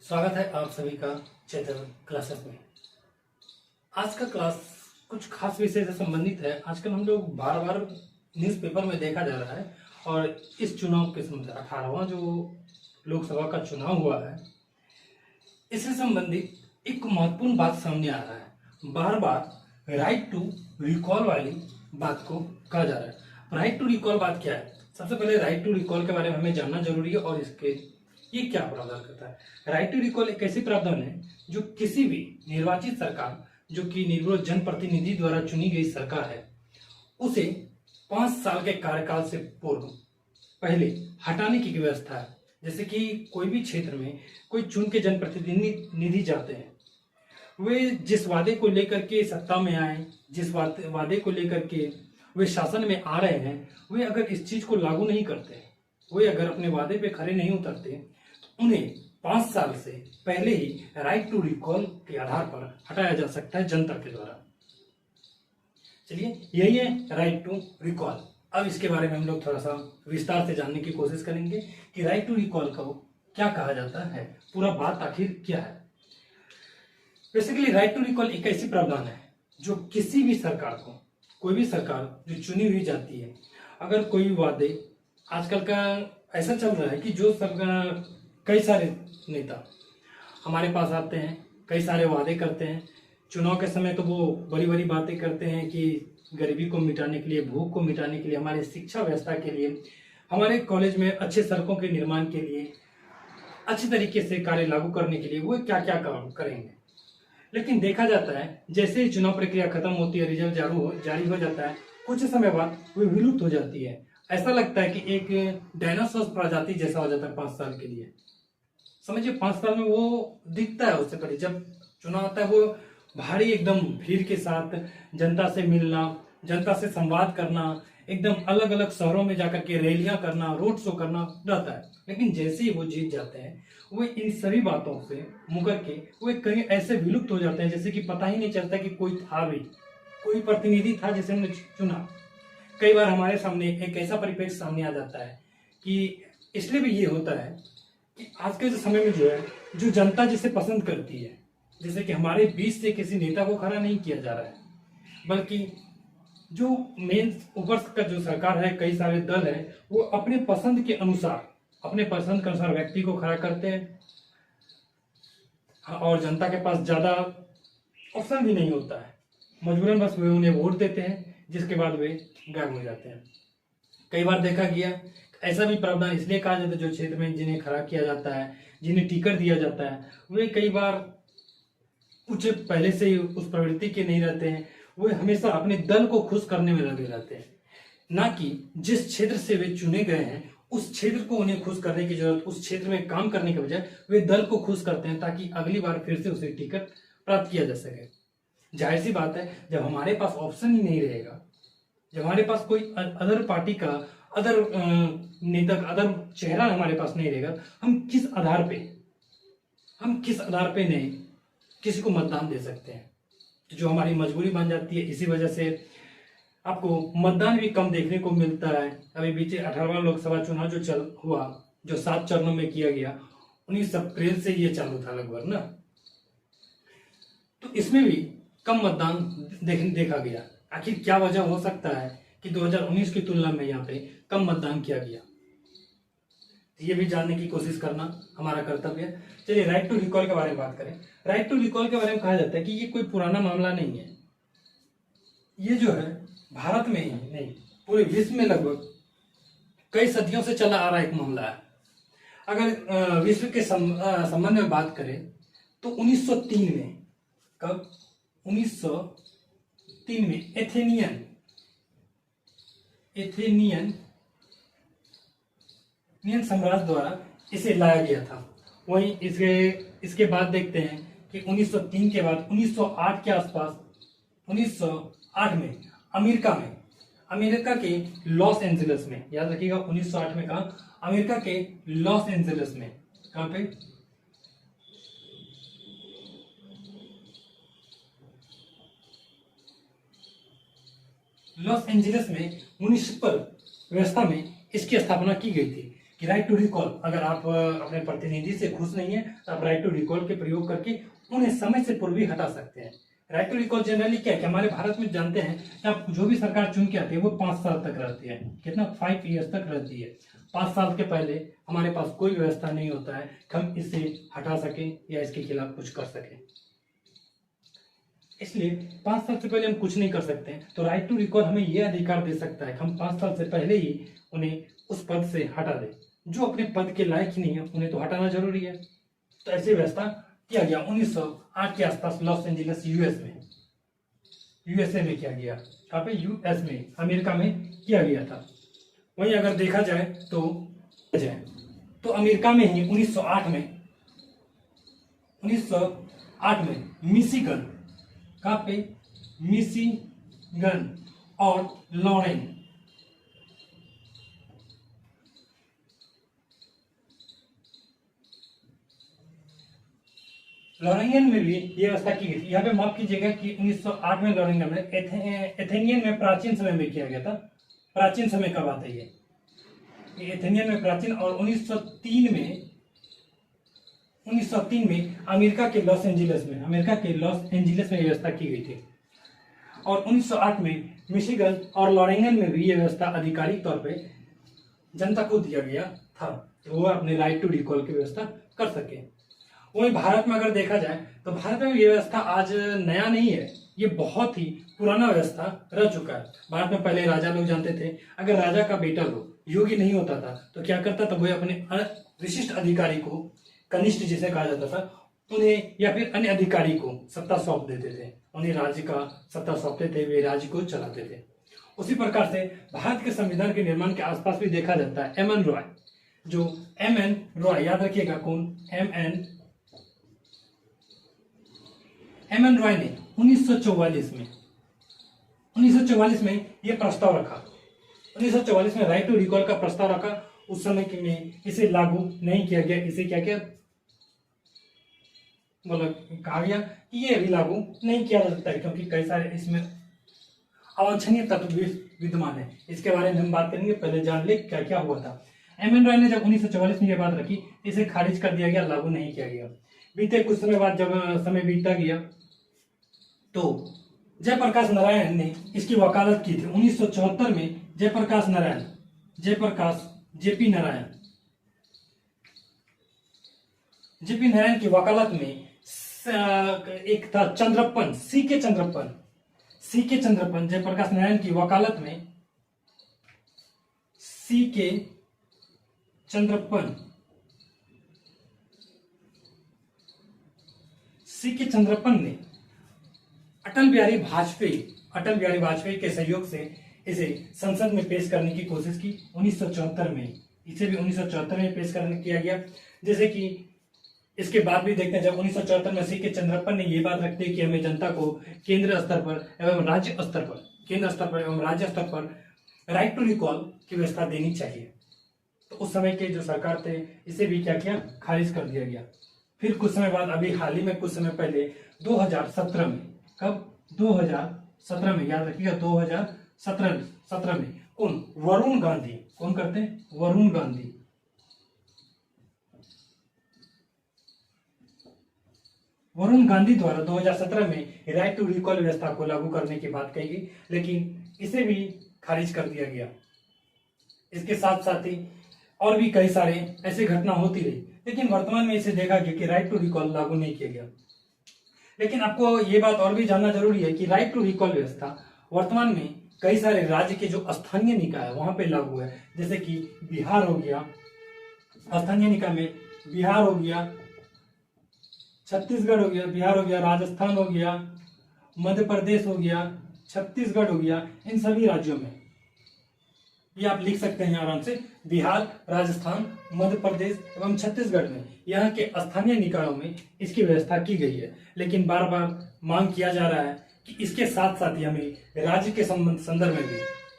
स्वागत है आप सभी का चैतन्य क्लासेस में। आज का क्लास कुछ खास विषय से संबंधित है। आजकल हम लोग बार बार न्यूज़पेपर में देखा जा रहा है और इस चुनाव के संबंध 18वां जो लोकसभा का चुनाव हुआ है, इससे संबंधित एक महत्वपूर्ण बात सामने आ रहा है। बार बार राइट टू रिकॉल वाली बात को कहा जा रहा है। राइट टू रिकॉल बात क्या है? सबसे पहले राइट टू रिकॉल के बारे में हमें जानना जरूरी है और इसके ये क्या प्रावधान करता है। राइट टू रिकॉल एक ऐसी प्रावधान है जो किसी भी निर्वाचित सरकार, जो कि निर्विरोध जनप्रतिनिधि द्वारा चुनी गई सरकार है, उसे 5 साल के कार्यकाल से पूर्व पहले हटाने की व्यवस्था है। जैसे कि कोई भी क्षेत्र में कोई चुन के जनप्रतिनिधि जाते हैं, वे जिस वादे को लेकर के सत्ता में आए, जिस वादे को लेकर के वे शासन में आ रहे हैं, वे अगर इस चीज को लागू नहीं करते, वे अगर अपने वादे पे खरे नहीं उतरते, उन्हें 5 साल से पहले ही राइट टू रिकॉल के आधार पर हटाया जा सकता है जनता के द्वारा। चलिए, यही है राइट टू रिकॉल। अब इसके बारे में हम लोग थोड़ा सा विस्तार से जानने की कोशिश करेंगे कि राइट टू रिकॉल को क्या कहा जाता है, पूरा बात आखिर क्या है। बेसिकली राइट टू रिकॉल एक ऐसी प्रावधान है जो किसी भी सरकार को, कोई भी सरकार जो चुनी हुई जाती है, अगर कोई वादे, आजकल का ऐसा चल रहा है कि जो सरकार, कई सारे नेता हमारे पास आते हैं, कई सारे वादे करते हैं। चुनाव के समय तो वो बड़ी बड़ी बातें करते हैं कि गरीबी को मिटाने के लिए, भूख को मिटाने के लिए, हमारे शिक्षा व्यवस्था के लिए, हमारे कॉलेज में अच्छे सड़कों के निर्माण के लिए, अच्छी तरीके से कार्य लागू करने के लिए वो क्या क्या काम करेंगे। लेकिन देखा जाता है जैसे ही चुनाव प्रक्रिया खत्म होती है, रिजल्ट जारी हो जाता है, कुछ समय बाद वो विलुप्त हो जाती है। ऐसा लगता है कि एक डायनासोर प्रजाति जैसा हो जाता है 5 साल के लिए। समझिए 5 साल में वो दिखता है। उससे पहले जब चुनाव आता है, वो भारी एकदम भीड़ के साथ जनता से मिलना, जनता से संवाद करना, एकदम अलग अलग शहरों में जाकर के रैलियां करना, रोड शो करना रहता है। लेकिन जैसे ही वो जीत जाते हैं, वो इन सभी बातों से मुकर के वो कहीं ऐसे विलुप्त हो जाते हैं जैसे कि पता ही नहीं चलता कि कोई था भी, कोई प्रतिनिधि था जिसे हमने चुना। कई बार हमारे सामने एक ऐसा परिप्रेक्ष्य सामने आ जाता है कि इसलिए भी ये होता है कि आज के समय में जो है, जो जनता जिसे पसंद करती है, जैसे कि हमारे बीच से किसी नेता को खड़ा नहीं किया जा रहा है, बल्कि जो मेन ऊपर का जो सरकार है, कई सारे दल है, वो अपने पसंद के अनुसार, अपने पसंद के अनुसार व्यक्ति को खड़ा करते हैं। और जनता के पास ज्यादा ऑप्शन भी नहीं होता है, मजबूरन बस वे उन्हें वोट देते हैं, जिसके बाद वे गायब हो जाते हैं। कई बार देखा गया, ऐसा भी प्रावधान इसलिए कहा जाता है जो क्षेत्र में जिन्हें खड़ा किया जाता है, जिन्हें टिकट दिया जाता है, वे कई बार कुछ पहले से ही उस प्रवृत्ति के नहीं रहते हैं। वे हमेशा अपने दल को खुश करने में लगे रहते हैं, ना कि जिस क्षेत्र से वे चुने गए हैं उस क्षेत्र को उन्हें खुश करने की जरूरत, उस क्षेत्र में काम करने के बजाय वे दल को खुश करते हैं ताकि अगली बार फिर से उसे टिकट प्राप्त किया जा सके। जाहिर सी बात है, जब हमारे पास ऑप्शन ही नहीं रहेगा, जब हमारे पास कोई अदर पार्टी का, अदर नेता का, अदर चेहरा हमारे पास नहीं रहेगा, हम किस आधार पे नहीं किसी को मतदान दे सकते हैं। जो हमारी मजबूरी बन जाती है। इसी वजह से आपको मतदान भी कम देखने को मिलता है। अभी बीच 18वां लोकसभा चुनाव जो हुआ, जो 7 चरणों में किया गया, 19 अप्रैल से ये चालू था लगभग ना, तो इसमें भी कम मतदान देखा गया। आखिर क्या वजह हो सकता है कि 2019 की तुलना में यहाँ पे कम मतदान किया गया? ये भी जानने की कोशिश करना हमारा कर्तव्य है। चलिए, राइट टू रिकॉल के बारे में बात करें। राइट टू रिकॉल के बारे में कहा जाता है कि ये कोई पुराना मामला नहीं है। ये जो है भारत में ही नहीं, पूरे विश्व में लगभग कई सदियों से चला आ रहा एक मामला है। अगर विश्व के संबंध में बात करें तो 1903 में, कब? 1903 में एथेनियन साम्राज्य द्वारा इसे लाया गया था। वहीं इसके बाद देखते हैं कि 1903 के बाद 1908 के आसपास, 1908 में अमेरिका के लॉस एंजलिस में, याद रखिएगा 1908 में कहा, अमेरिका के लॉस एंजलिस में, कहां पे? लॉस एंजलिस में म्युनिसिपल व्यवस्था में इसकी स्थापना की गई थी। कि राइट टू रिकॉल, अगर आप अपने प्रतिनिधि से खुश नहीं है तो आप राइट टू रिकॉल के प्रयोग करके उन्हें समय से पूर्व ही हटा सकते हैं। राइट टू रिकॉल जनरली क्या है कि हमारे भारत में जानते हैं कि आप जो भी सरकार चुन के आती है वो 5 साल तक रहती है। कितना? 5 ईयर्स तक रहती है। 5 साल के पहले हमारे पास कोई व्यवस्था नहीं होता है कि हम इसे हटा सकें या इसके खिलाफ कुछ कर सकें। इसलिए 5 साल से पहले हम कुछ नहीं कर सकते हैं, तो राइट टू रिकॉल हमें यह अधिकार दे सकता है कि हम 5 साल से पहले ही उन्हें उस पद से हटा दें। जो अपने पद के लायक ही नहीं है उन्हें तो हटाना जरूरी है। तो ऐसी व्यवस्था किया गया 1908 के आसपास लॉस एंजलिस यूएसए में किया गया। कहाँ पे? यूएस में, अमेरिका में किया गया था। वहीं अगर देखा जाए तो अमेरिका में ही 1908 में मिशिगन, कहाँ पे? मिशिगन और लॉरेंगन में भी ये व्यवस्था की गई थी। यहाँ पे माफ कीजिएगा कि 1908 में लॉरेंगन में, एथेनियन में प्राचीन समय में किया गया था। प्राचीन समय का बात है ये एथेनियन में प्राचीन। और 1903 में अमेरिका के लॉस एंजलिस में व्यवस्था की गई थी। और 1908 में मिशिगन और लॉरेंगन में भी ये व्यवस्था आधिकारिक तौर पे जनता को दिया गया था, तो वो अपने राइट टू रिकॉल की व्यवस्था कर सके। वहीं भारत में अगर देखा जाए तो भारत में ये व्यवस्था आज नया नहीं है, ये बहुत ही पुराना व्यवस्था रह चुका है। भारत में पहले राजा लोग जानते थे, अगर राजा का बेटा लोग योग्य नहीं होता था तो क्या करता था, वो अपने विशिष्ट अधिकारी को, कनिष्ठ जिसे कहा जाता था, उन्हें या फिर अन्य अधिकारी को सत्ता सौंप देते थे। उन्हें राज्य का सत्ता सौंपते थे, वे राज्य को चलाते थे। उसी प्रकार से भारत के संविधान के निर्माण के आसपास भी देखा जाता है। एम एन रॉय, याद रखिएगा कौन? एम एन रॉय ने 1944 में यह प्रस्ताव रखा। 1944 में राइट टू रिकॉल का प्रस्ताव रखा। उस समय में इसे लागू नहीं किया गया। इसे क्या कहा गया कि ये अभी लागू नहीं किया जा सकता है, क्योंकि कई सारे इसमें अवांछनीय तत्व विद्यमान है। इसके बारे में हम बात करेंगे, पहले जान ले क्या क्या हुआ था। एम एन रॉय ने जब 1944 में यह बात रखी, इसे खारिज कर दिया गया, लागू नहीं किया गया। बीते कुछ समय बाद जब समय बीतता गया तो जयप्रकाश नारायण ने इसकी वकालत की थी। 1974 में जेपी नारायण की वकालत में एक था चंद्रप्पन, सी के चंद्रप्पन, जयप्रकाश नारायण की वकालत में सी के चंद्रप्पन ने अटल बिहारी वाजपेयी के सहयोग से इसे संसद में पेश करने की कोशिश की 1974 में। इसे भी 1974 में पेश करने किया गया। जैसे कि इसके बाद भी देखते हैं, जब 1974 में सी के चंद्रप्पन ने ये बात रखते कि हमें जनता को केंद्र स्तर पर एवं राज्य स्तर पर राइट टू रिकॉल की व्यवस्था देनी चाहिए, तो उस समय के जो सरकार थे इसे भी क्या किया, खारिज कर दिया गया। फिर कुछ समय बाद, अभी हाल ही में कुछ समय पहले 2017 में, कब? 2017 में, याद रखिएगा 2017 में कौन? वरुण गांधी। कौन करते हैं? वरुण गांधी द्वारा 2017 में राइट टू रिकॉल व्यवस्था को लागू करने की बात कही गई, लेकिन इसे भी खारिज कर दिया गया। इसके साथ साथ ही और भी कई सारे ऐसे घटना होती रही, लेकिन वर्तमान में इसे देखा गया कि राइट टू रिकॉल लागू नहीं किया गया। लेकिन आपको ये बात और भी जानना जरूरी है कि राइट टू रिकॉल व्यवस्था वर्तमान में कई सारे राज्य के जो स्थानीय निकाय है वहां पे लागू है। जैसे कि बिहार हो गया, स्थानीय निकाय में बिहार हो गया, छत्तीसगढ़ हो गया, राजस्थान हो गया, मध्य प्रदेश हो गया, छत्तीसगढ़ हो गया। इन सभी राज्यों में ये आप लिख सकते हैं आराम से, बिहार, राजस्थान, मध्य प्रदेश एवं छत्तीसगढ़ में यहाँ के स्थानीय निकायों में इसकी व्यवस्था की गई है। लेकिन बार बार मांग किया जा रहा है कि इसके साथ साथ ही हमें राज्य के संदर्भ में भी,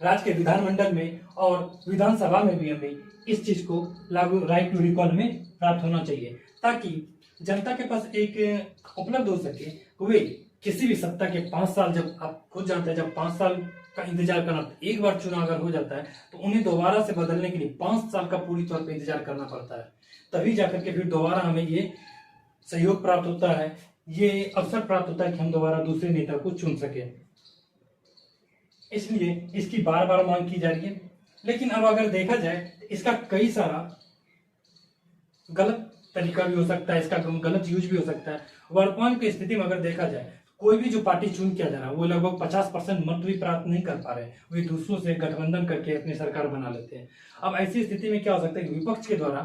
राज्य के विधानमंडल में और विधानसभा में भी हमें इस चीज को लागू, राइट टू रिकॉल में प्राप्त होना चाहिए, ताकि जनता के पास एक उपलब्ध हो सके, वे किसी भी सत्ता के 5 साल, जब आप खुद जानते हैं जब 5 साल का इंतजार करना, एक बार चुनाव अगर हो जाता है तो उन्हें दोबारा से बदलने के लिए 5 साल का पूरी तौर पर इंतजार करना पड़ता है। तभी जाकर के फिर दोबारा हमें ये सहयोग प्राप्त होता है, ये अवसर प्राप्त होता है कि हम दोबारा दूसरे नेता को चुन सके। इसलिए इसकी बार बार मांग की जा रही है। लेकिन अब अगर देखा जाए इसका कई सारा गलत तरीका भी हो सकता है, इसका गलत यूज भी हो सकता है। वर्तमान की स्थिति में अगर देखा जाए, कोई भी जो पार्टी चुन किया जा रहा है वो लगभग 50% मत भी प्राप्त नहीं कर पा रहे, वे दूसरों से गठबंधन करके अपनी सरकार बना लेते हैं। अब ऐसी स्थिति में क्या हो सकता है कि विपक्ष के द्वारा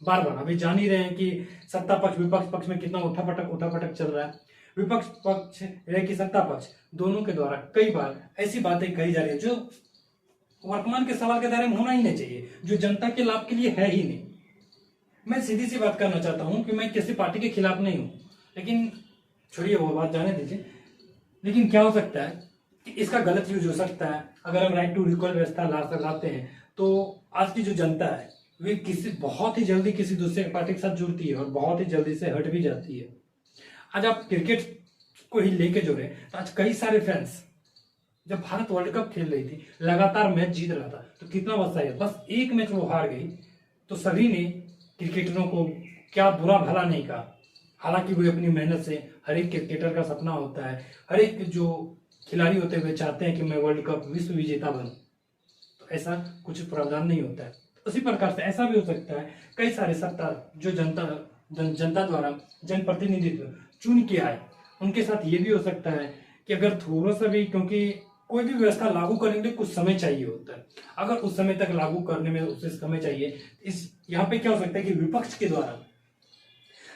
बार बार, अभी जान ही रहे हैं कि सत्ता पक्ष विपक्ष पक्ष में कितना उठापटक चल रहा है। विपक्ष पक्ष रहे कि सत्ता पक्ष, दोनों के द्वारा कई बार ऐसी बातें कही जा रही है जो वर्तमान के सवाल के दायरे में होना ही नहीं चाहिए, जो जनता के लाभ के लिए है ही नहीं। मैं सीधी सी बात करना चाहता हूं कि मैं किसी पार्टी के खिलाफ नहीं हूं, लेकिन छोड़िए वो बात, जाने दीजिए। लेकिन क्या हो सकता है कि इसका गलत यूज हो सकता है। अगर हम राइट टू रिकॉल व्यवस्था लाते हैं तो आज की जो जनता है वे बहुत ही जल्दी किसी दूसरे पार्टी के साथ जुड़ती है और बहुत ही जल्दी से हट भी जाती है। आज आप क्रिकेट को ही लेके जो रहे, तो आज कई सारे फैंस, जब भारत वर्ल्ड कप खेल रही थी, लगातार मैच जीत रहा था, तो कितना गुस्सा है, बस एक मैच वो हार गई तो सभी ने क्रिकेटरों को क्या बुरा भला नहीं कहा। हालांकि वे अपनी मेहनत से, हर एक क्रिकेटर का सपना होता है, हर एक जो खिलाड़ी होते हैं वे चाहते हैं कि मैं वर्ल्ड कप विश्व विजेता बनूं, तो ऐसा कुछ प्रावधान नहीं होता है। उसी प्रकार से ऐसा भी हो सकता है कई सारे सत्ता जो जनता द्वारा जनप्रतिनिधित्व चुन के आए, उनके साथ ये भी हो सकता है कि अगर थोड़ा सा भी, क्योंकि कोई भी व्यवस्था लागू करने के लिए कुछ समय चाहिए होता है, अगर उस समय तक लागू करने में उसे समय चाहिए, इस यहाँ पे क्या हो सकता है कि विपक्ष के द्वारा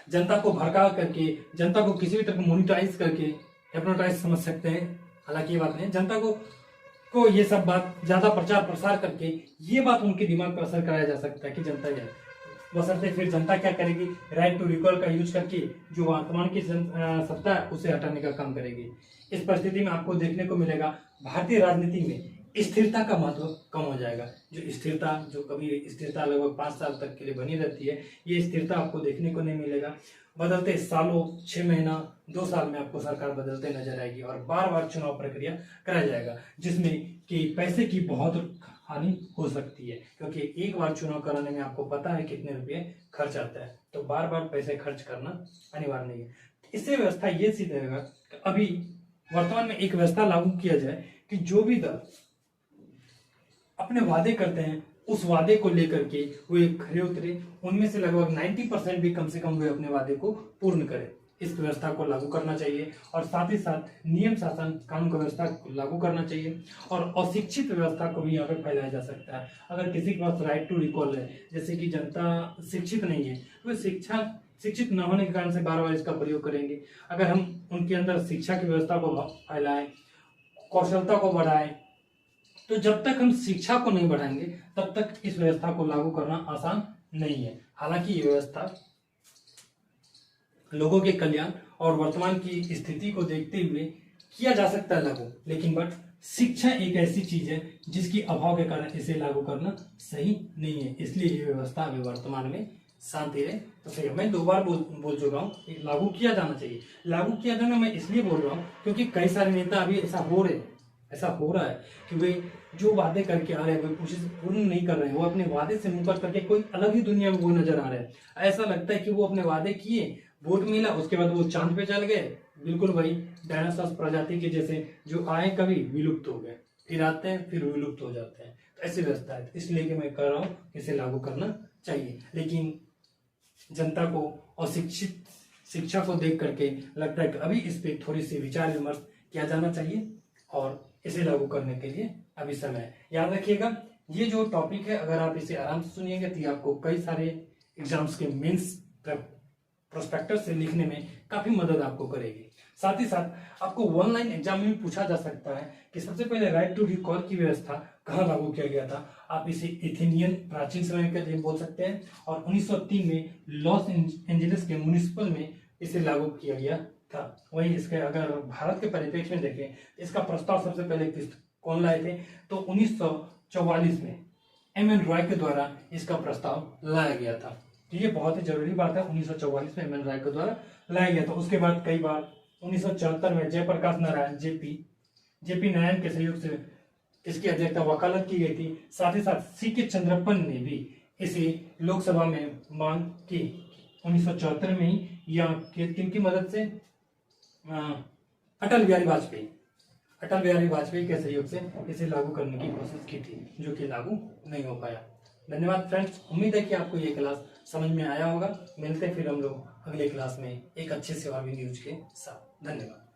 जनता को भड़का करके, जनता को किसी भी तरह मोनिटाइज करके, हिप्नोटाइज समझ सकते हैं, हालांकि ये बात नहीं, जनता को ये सब बात ज्यादा प्रचार प्रसार करके ये बात उनके दिमाग पर असर कराया जा सकता है कि जनता क्या, बशर्ते फिर जनता क्या करेगी, राइट टू रिकॉल का यूज करके जो वर्तमान की सत्ता है उसे हटाने का काम करेगी। इस परिस्थिति में आपको देखने को मिलेगा भारतीय राजनीति में स्थिरता का महत्व कम हो जाएगा। जो कभी स्थिरता लगभग 5 साल तक के लिए बनी रहती है, ये स्थिरता आपको देखने को नहीं मिलेगा। बदलते सालों, 6 महीना, 2 साल में आपको सरकार बदलते नजर आएगी और बार बार चुनाव प्रक्रिया कराया जाएगा, जिसमें कि पैसे की बहुत हानि हो सकती है, क्योंकि एक बार चुनाव कराने में आपको पता है कितने रुपये खर्च आता है, तो बार बार पैसे खर्च करना अनिवार्य नहीं है। इससे व्यवस्था ये सिद्ध होगा कि अभी वर्तमान में एक व्यवस्था लागू किया जाए कि जो भी दल अपने वादे करते हैं उस वादे को लेकर के वे खरे उतरे, उनमें से लगभग 90% भी कम से कम वे अपने वादे को पूर्ण करें। इस व्यवस्था को लागू करना चाहिए और साथ ही साथ नियम शासन कानून का व्यवस्था लागू करना चाहिए और अशिक्षित व्यवस्था को भी यहाँ पे फैलाया जा सकता है। अगर किसी के पास राइट टू रिकॉल है, जैसे कि जनता शिक्षित नहीं है, तो शिक्षित न होने के कारण से बार बार इसका प्रयोग करेंगे। अगर हम उनके अंदर शिक्षा की व्यवस्था को फैलाएं, कौशलता को बढ़ाएं, तो जब तक हम शिक्षा को नहीं बढ़ाएंगे तब तक इस व्यवस्था को लागू करना आसान नहीं है। हालांकि ये व्यवस्था लोगों के कल्याण और वर्तमान की स्थिति को देखते हुए किया जा सकता है लागू, लेकिन बट शिक्षा एक ऐसी चीज है जिसकी अभाव के कारण इसे लागू करना सही नहीं है। इसलिए ये व्यवस्था अभी वर्तमान में शांति रहे तो सही है। मैं 2 बार बोल चुका हूँ, लागू किया जाना चाहिए। लागू किया जाना मैं इसलिए बोल रहा हूँ क्योंकि कई सारे नेता अभी ऐसा हो रहा है कि वे जो वादे करके आ रहे हैं वे कुछ पूर्ण नहीं कर रहे हैं, वो अपने वादे से मुकर करके कोई अलग ही दुनिया में वो नजर आ रहे हैं। ऐसा लगता है कि वो अपने वादे किए, वोट मिला, उसके बाद वो चांद पे चल गए, बिल्कुल वही डायनासोर प्रजाति के जैसे जो आए कभी विलुप्त हो गए, फिर आते हैं फिर विलुप्त हो जाते हैं। तो ऐसी व्यवस्था है, इसलिए कि मैं कह रहा हूँ इसे लागू करना चाहिए। लेकिन जनता को अशिक्षित शिक्षा को देख करके लगता है कि अभी इस पे थोड़ी सी विचार विमर्श किया जाना चाहिए और इसे लागू करने के लिए अभी समय है। याद रखिएगा, ये जो टॉपिक है अगर आप इसे आराम से सुनिएगा तो आपको कई सारे एग्जाम्स के मेंस प्रोस्पेक्टस से लिखने में काफी मदद आपको करेगी। साथ ही साथ आपको 1 लाइन एग्जाम में भी पूछा जा सकता है कि सबसे पहले राइट टू रिकॉल की व्यवस्था कहाँ लागू किया गया था। आप इसे एथेनियन प्राचीन समय के लिए बोल सकते हैं और 1903 में लॉस एंजलिस के म्युनिसिपल में इसे लागू किया गया था। वहीं इसके अगर भारत के परिप्रेक्ष्य में देखें, इसका प्रस्ताव सबसे पहले कौन लाए थे, तो 1944 में एम.एन. रॉय के द्वारा इसका प्रस्ताव लाया गया था। तो ये बहुत ही जरूरी बात है, 1944 में एम.एन. रॉय के द्वारा लाया गया था। उसके बाद कई बार 1974 में जयप्रकाश नारायण जेपी नारायण के सहयोग से इसकी अध्यक्षता वकालत की गई थी। साथ ही साथ सीके चंद्रप्पन ने भी इसे लोकसभा में मांग की 1974 में ही, या किनकी मदद से, अटल बिहारी वाजपेयी के सहयोग से इसे लागू करने की कोशिश की थी, जो कि लागू नहीं हो पाया। धन्यवाद फ्रेंड्स, उम्मीद है कि आपको ये क्लास समझ में आया होगा। मिलते हैं फिर हम लोग अगले क्लास में एक अच्छे से और भी न्यूज के साथ। धन्यवाद।